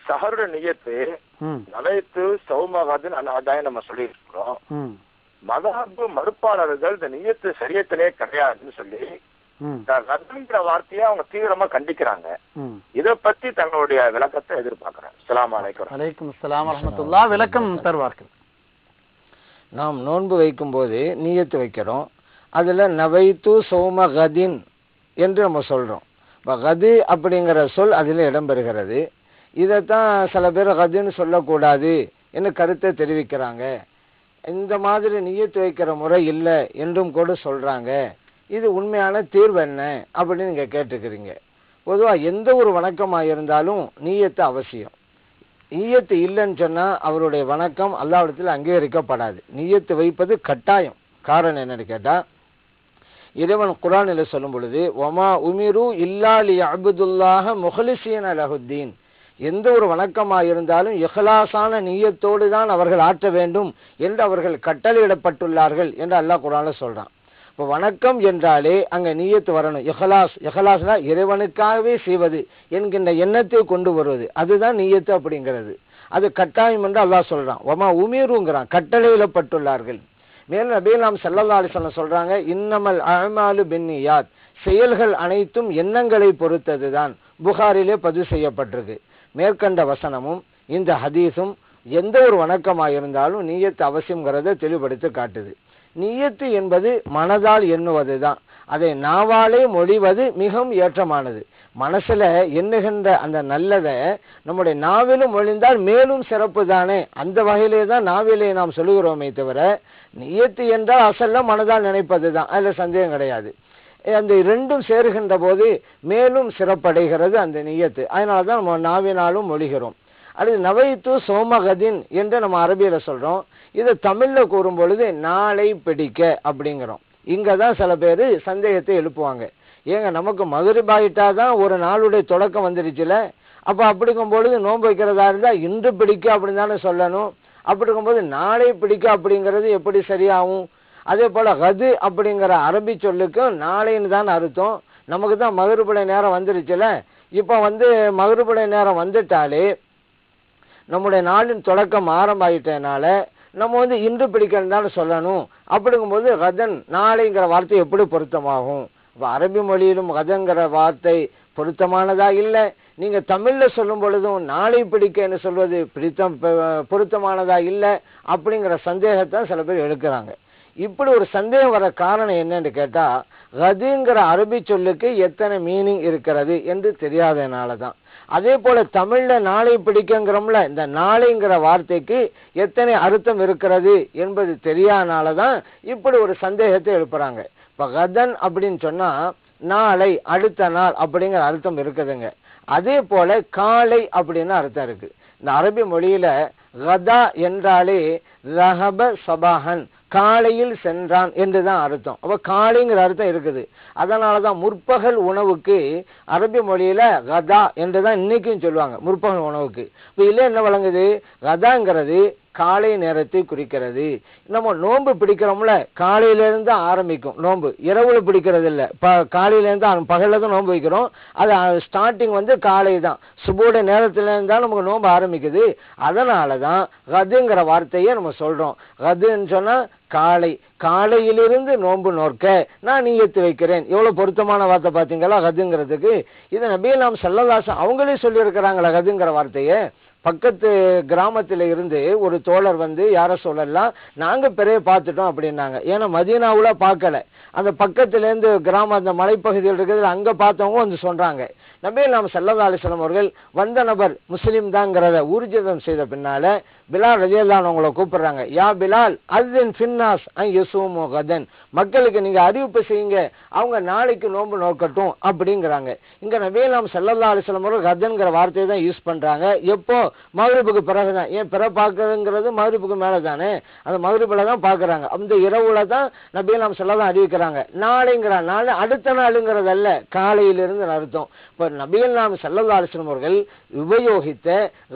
சஹருடைய நியத்து நவைத்து சௌமகதின் அதாயம் நம்ம சொல்லி இருக்கிறோம். மதஹப் மறுப்பாளர்கள் இந்த நியத்து சரியத்திலே கிடையாதுன்னு சொல்லி ரத்ங்கிற வார்த்தையை அவங்க தீவிரமா கண்டிக்கிறாங்க. இதை பத்தி தங்களுடைய விளக்கத்தை எதிர்பார்க்கிறேன். அஸ்ஸலாமு அலைக்கும். வலைக்கும் அஸ்ஸலாம் வரஹ்மத்துல்லாஹ். விளக்கம் தருவார்கள். நாம் நோன்பு வைக்கும் போது நியத்து வைக்கிறோம். அதுல நவைத்து சௌமகதின் என்று நம்ம சொல்றோம். கது அப்படிங்கிற சொல் அதில் இடம்பெறுகிறது. இதைத்தான் சில பேர் கதுன்னு சொல்லக்கூடாது என்று கருத்தை தெரிவிக்கிறாங்க. இந்த மாதிரி நியத்து வைக்கிற முறை இல்லை என்றும் கூட சொல்றாங்க. இது உண்மையான தீர்வு என்ன அப்படின்னு நீங்க கேட்டுக்கிறீங்க. பொதுவாக எந்த ஒரு வணக்கமாக இருந்தாலும் நீயத்து அவசியம். நீயத்து இல்லைன்னு சொன்னா அவருடைய வணக்கம் அல்லாஹ்விடத்தில் அங்கீகரிக்கப்படாது. நீயத்து வைப்பது கட்டாயம். காரணம் என்னன்னு கேட்டா, இறைவன் குர்ஆனில் சொல்லும் பொழுது வமா உமிரு இல்லா லியஅபுதுல்லாஹ முஹ்லிஸீன லஹுத்தீன், எந்த ஒரு வணக்கமாக இருந்தாலும் இஹ்லாஸான நீயத்தோடு தான் அவர்கள் ஆற்ற வேண்டும் என்று அவர்கள் கட்டளையிடப்பட்டுள்ளார்கள் என்று அல்லாஹ் குர்ஆனில் சொல்றான். இப்போ வணக்கம் என்றாலே அங்க நீயத்து வரணும். இஹ்லாஸ்னா இறைவனுக்காகவே செய்வது என்கின்ற எண்ணத்தை கொண்டு வருவது, அதுதான் நீயத்து அப்படிங்கிறது. அது கட்டாயம் என்று அல்லாஹ் சொல்றான். வமா உமிருங்கிறான், கட்டளையிடப்பட்டுள்ளார்கள். மேலும் நபிகள் ஸல்லல்லாஹு அலைஹி வஸல்லம் சொல்றாங்க, இன்னமல் அஅமாலு பின்னியாத், செயல்கள் அனைத்தும் எண்ணங்களை பொறுத்ததுதான். புகாரிலே பதிவு செய்யப்பட்டிருக்கு. மேற்கண்ட வசனமும் இந்த ஹதீஸும் எந்த ஒரு வணக்கமாக இருந்தாலும் நீயத்து அவசியம்ங்கிறத தெளிவுபடுத்தி காட்டுது. நீயத்து என்பது மனதால் எண்ணுவது தான். அதை நாவாலே மொழிவது மிகவும் ஏற்றமானது. மனசுல எண்ணுகின்ற அந்த நல்லதை நம்முடைய நாவிலும் மொழிந்தால் மேலும் சிறப்பு தானே. அந்த வகையிலே தான் நாவிலே நாம் சொல்லுகிறோமே தவிர, நியத்து என்றால் அசல்ல மனதால் நினைப்பது தான், அதுல சந்தேகம் கிடையாது. அந்த ரெண்டும் சேருகின்ற போது மேலும் சிறப்படைகிறது அந்த நியத்து. அதனால தான் நம்ம நாவினாலும் மொழிகிறோம். அது நவைத்து சோமகதின் என்று நம்ம அரபியில சொல்றோம். இதை தமிழ்ல கூறும் பொழுது நாளை பிடிக்க அப்படிங்கிறோம். இங்கதான் சில பேர் சந்தேகத்தை எழுப்புவாங்க. ஏங்க நமக்கு மக்ரிப் ஆயிட்டாதான் ஒரு நாளுடைய தொடக்கம் வந்துருச்சுல, அப்ப அப்படிங்கும் பொழுது நோன்பு வைக்கிறதா இருந்தா இன்று பிடிக்க அப்படின்னு தானே சொல்லணும். அப்படிங்கும் போது நாளை பிடிக்க அப்படிங்கிறது எப்படி சரியாகும்? அதே போல கது அப்படிங்கிற அரபி சொல்லுக்கும் நாளைன்னு தான் அர்த்தம். நமக்கு தான் மக்ரிபுடைய நேரம் வந்துருச்சுல, இப்ப மக்ரிபுடைய நேரம் வந்துட்டாலே நம்முடைய நாளின் தொடக்கம் ஆரம்பமாயிட்டனால நம்ம இன்று பிடிக்கணும் தானே சொல்லணும். அப்படிங்கும்போது கதன் நாளைங்கிற வார்த்தை எப்படி பொருத்தமாகும்? இப்போ அரபி மொழியிலும் கதங்கிற வார்த்தை பொருத்தமானதா இல்லை. நீங்க தமிழ்ல சொல்லும் பொழுதும் நாளை பிடிக்கன்னு சொல்வது பொருத்தமானதா இல்லை அப்படிங்கிற சந்தேகத்தை சில பேர் எழுக்கிறாங்க. இப்படி ஒரு சந்தேகம் வர காரணம் என்னன்னு கேட்டா, கதுங்கிற அரபி சொல்லுக்கு எத்தனை மீனிங் இருக்கிறது என்று தெரியாதனால தான். அதே போல தமிழ்ல நாளை பிடிக்கங்கிறோம்ல, இந்த நாளைங்கிற வார்த்தைக்கு எத்தனை அர்த்தம் இருக்கிறது என்பது தெரியாதனாலதான் இப்படி ஒரு சந்தேகத்தை எழுப்புறாங்க. இப்ப கதன் அப்படின்னு சொன்னா நாளை, அடுத்த நாள் அப்படிங்கிற அர்த்தம் இருக்குதுங்க. அதே போல காலை அப்படின்னு அர்த்தம் இருக்கு. இந்த அரபி மொழியில கதா என்றாலே ரஹப சபாஹன், காலையில் சென்றான் என்றுதான் அர்த்தம். அப்ப காலைங்கிற அர்த்தம் இருக்குது. அதனாலதான் முற்பகல் உணவுக்கு அரபி மொழியில கதா என்றுதான் இன்னைக்கும் சொல்லுவாங்க, முற்பகல் உணவுக்கு. இப்ப இல்ல என்ன வழங்குது? கதாங்கிறது காலை நேரத்தை குறிக்கிறது. நம்ம நோன்பு பிடிக்கிறோம்ல, காலையிலிருந்து ஆரம்பிக்கும் நோன்பு, இரவுல பிடிக்கிறது இல்ல. காலையில இருந்து பகல்ல தான் நோன்பு வைக்கிறோம். அது ஸ்டார்டிங் காலை தான், சுபோட நேரத்துல இருந்தா நமக்கு நோன்பு ஆரம்பிக்குது. அதனாலதான் கதுங்கிற வார்த்தையை நம்ம சொல்றோம். கதுன்னு சொன்னா காலை, காலையிலிருந்து நோன்பு நோக்க நான் நியத்து வைக்கிறேன். எவ்வளவு பொருத்தமான வார்த்தை பாத்தீங்களா கதுங்கிறதுக்கு. இதை நபிகள் ஸல்லல்லாஹு அலைஹி வஸல்லம் அவங்களே சொல்லி இருக்கிறாங்களா கதுங்கிற வார்த்தையை. பக்கத்து கிராமத்துல இருந்து ஒரு தோழர் யார சொல்லலாம், நாங்க பிறைய பார்த்துட்டோம் அப்படின்னாங்க. ஏன்னா மதீனாவுல பார்க்கல, அந்த பக்கத்துல இருந்து கிராமம் அந்த மலைப்பகுதியில் இருக்கிறது அங்க பார்த்தவங்க சொல்றாங்க. நபிகள் ஸல்லல்லாஹு அலைஹி வஸல்லம் அவர்கள் வந்த நபர் முஸ்லிம் தாங்கிறத ஊர்ஜிதம் செய்த பின்னால பிலால் ரலியல்லாஹு அன்ஹு அவங்களை கூப்பிடுறாங்க. யா பிலால் அஸ்ஸின் ஃபின்னாஸ் அன் யஸூமு கதன், மக்களுக்கு நீங்க அறிவிப்பு செய்யுங்க, அவங்க நாளைக்கு நோன்பு நோக்கட்டும் அப்படிங்கிறாங்க. இங்க நபிகள் ஸல்லல்லாஹு அலைஹி வஸல்லம் அவர்கள் கதன்கிற வார்த்தையை தான் யூஸ் பண்றாங்க. எப்போ? மக்ரிபுக்கு பிறகுதான். ஏன் பிற பார்க்கறதுங்கிறது மக்ரிபுக்கு மேல தானே, அந்த மக்ரிபுல தான் பாக்குறாங்க. அந்த இரவுல தான் நபிகள் ஸல்லல்லாஹு அறிவிக்கிறாங்க. நாளைங்கிற நாள் அடுத்த நாளுங்கிறது அல்ல, காலையிலிருந்து அர்த்தம். இப்ப நபிகள் நாம் ஸல்லல்லாஹு அலைஹி வஸல்லம் அவர்கள் உபயோகித்த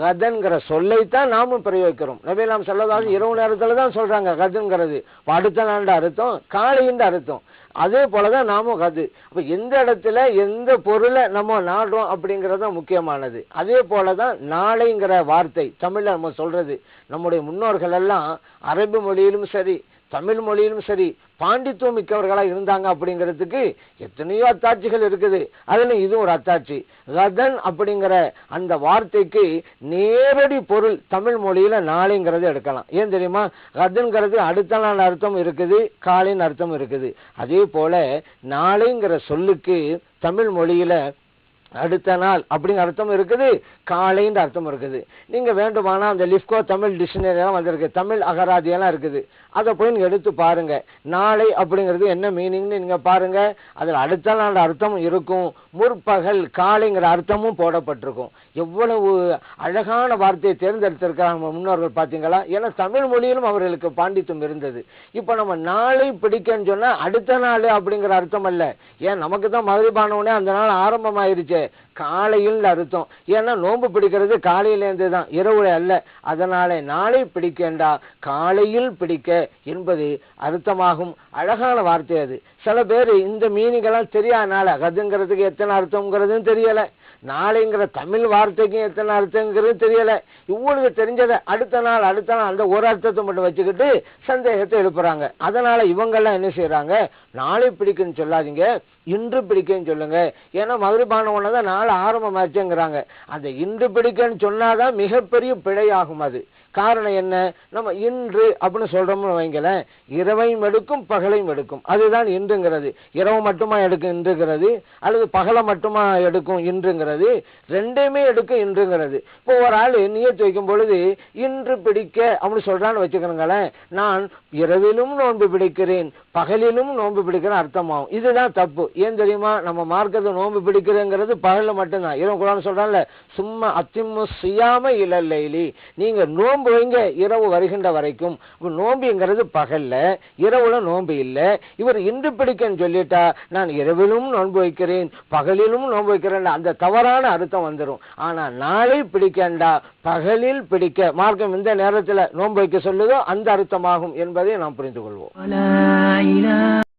கதன்கிற சொல்லைத்தான் நாமும் பிரயோகிக்கிறோம். நபிகள் நாம் ஸல்லல்லாஹு அலைஹி இரவு நேரத்துல தான் சொல்றாங்க கதுங்கிறது, அடுத்த நாள் அர்த்தம், காலையின் அர்த்தம். அதே போலதான் நாமும் கது. அப்ப எந்த இடத்துல எந்த பொருளை நம்ம நாடுறோம் அப்படிங்கறது முக்கியமானது. அதே போலதான் நாளைங்கிற வார்த்தை தமிழ்ல நம்ம சொல்றது, நம்முடைய முன்னோர்கள் எல்லாம் அரபு மொழியிலும் சரி தமிழ் மொழியிலும் சரி பாண்டித்துவம் மிக்கவர்களா இருந்தாங்க அப்படிங்கிறதுக்கு எத்தனையோ அத்தாட்சிகள் இருக்குது. அதுல இது ஒரு அத்தாட்சி. கதன் அப்படிங்கிற அந்த வார்த்தைக்கு நேரடி பொருள் தமிழ் மொழியில நாளைங்கிறது எடுக்கலாம். ஏன் தெரியுமா? கதன்கிறது அடுத்த நாள் அர்த்தம் இருக்குது, காலையின் அர்த்தம் இருக்குது. அதே போல நாளைங்கிற சொல்லுக்கு தமிழ் மொழியில அடுத்த நாள் அப்படிங்கிற அர்த்தம் இருக்குது, காலைன்ற அர்த்தம் இருக்குது. நீங்க வேண்டுமானா அந்த லிப்கோ தமிழ் டிக்ஷனரி எல்லாம் வந்திருக்கு, தமிழ் அகராதி எல்லாம் இருக்குது, அதை போய் நீங்க எடுத்து பாருங்க. நாளை அப்படிங்கிறது என்ன மீனிங்னு நீங்க பாருங்க. அதுல அடுத்த நாள் அர்த்தம் இருக்கும், முற்பகல் காலைங்கிற அர்த்தமும் போடப்பட்டிருக்கும். எவ்வளவு அழகான வார்த்தையை தேர்ந்தெடுத்திருக்கிறாங்க முன்னோர்கள் பாத்தீங்களா? ஏன்னா தமிழ் மொழியிலும் அவர்களுக்கு பாண்டித்துவம் இருந்தது. இப்ப நம்ம நாளை பிடிக்கன்னு சொன்னா அடுத்த நாள் அப்படிங்கிற அர்த்தம் அல்ல. ஏன் நமக்கு தான் மகிழ்பானவனே அந்த நாள் ஆரம்பமாயிருச்சு, காலையில் அர்த்தம். ஏன்னா நோன்பு பிடிக்கிறது காலையிலேருந்து தான், இரவுல அல்ல. அதனால நாளை பிடிக்கண்டா காலையில் பிடிக்க என்பது அர்த்தமாகும். அழகான வார்த்தை அது. சில பேர் இந்த மீனிங்கெல்லாம் தெரியாதனால கதுங்கிறதுக்கு எத்தனை அர்த்தம்ங்கிறதும் தெரியல, நாளைங்கிற தமிழ் வார்த்தைக்கும் எத்தனை அர்த்தங்கிறது தெரியல. இவங்களுக்கு தெரிஞ்சதை அடுத்த நாள் அந்த ஒரு அர்த்தத்தை மட்டும் வச்சுக்கிட்டு சந்தேகத்தை எழுப்புறாங்க. அதனால இவங்கெல்லாம் என்ன செய்யறாங்க, நாளை பிடிக்குன்னு சொல்லாதீங்க, இன்று பிடிக்கன்னு சொல்லுங்க. ஏன்னா மதுரைபானவனதான் நாள் ஆரம்பமாச்சுங்கிறாங்க. அந்த இன்று பிடிக்கன்னு சொன்னாதான் மிகப்பெரிய பிழையாகும். அது காரணம் என்ன? நம்ம இன்று அப்படின்னு சொல்றோம்னு வைங்களேன், இரவையும் எடுக்கும் பகலையும் எடுக்கும். அதுதான் இன்றுங்கிறது. இரவு மட்டுமா எடுக்கும் இன்றுங்கிறது, அல்லது பகலை மட்டுமா எடுக்கும் இன்றுங்கிறது, ரெண்டையுமே எடுக்கும் இன்றுங்கிறது. இப்போ ஒரு ஆள் நியத்து வைக்கும் பொழுது இன்று பிடிக்க அப்படின்னு சொல்றான்னு வச்சுக்கிறோங்களேன், நான் இரவிலும் நோன்பு பிடிக்கிறேன் பகலிலும் நோன்பு பிடிக்கிறேன் அர்த்தமாகும். இதுதான் தப்பு. ஏன் தெரியுமா? நம்ம மார்க்கத்தை நோன்பு பிடிக்கிறேங்கிறது பகல்ல மட்டும்தான். இரவு குரான் சொல்றான்ல, சும்மா அத்திம்மு சியாம இலல்லைலி, நீங்க நோன்பு வைங்க இரவு வருகின்ற வரைக்கும். நோம்புங்கிறது பகல்ல, இரவுல நோன்பு இல்ல. இவர் இன்று பிடிக்கன்னு சொல்லிட்டா நான் இரவிலும் நோன்பு வைக்கிறேன் பகலிலும் நோன்பு வைக்கிறேன், அந்த தவறான அர்த்தம் வந்துடும். ஆனா நாளை பிடிக்கண்டா பகலில் பிடிக்க மார்க்கம் எந்த நேரத்துல நோன்பு வைக்க சொல்லுதோ அந்த அர்த்தமாகும் என்பதை நாம் புரிந்து கொள்வோம்.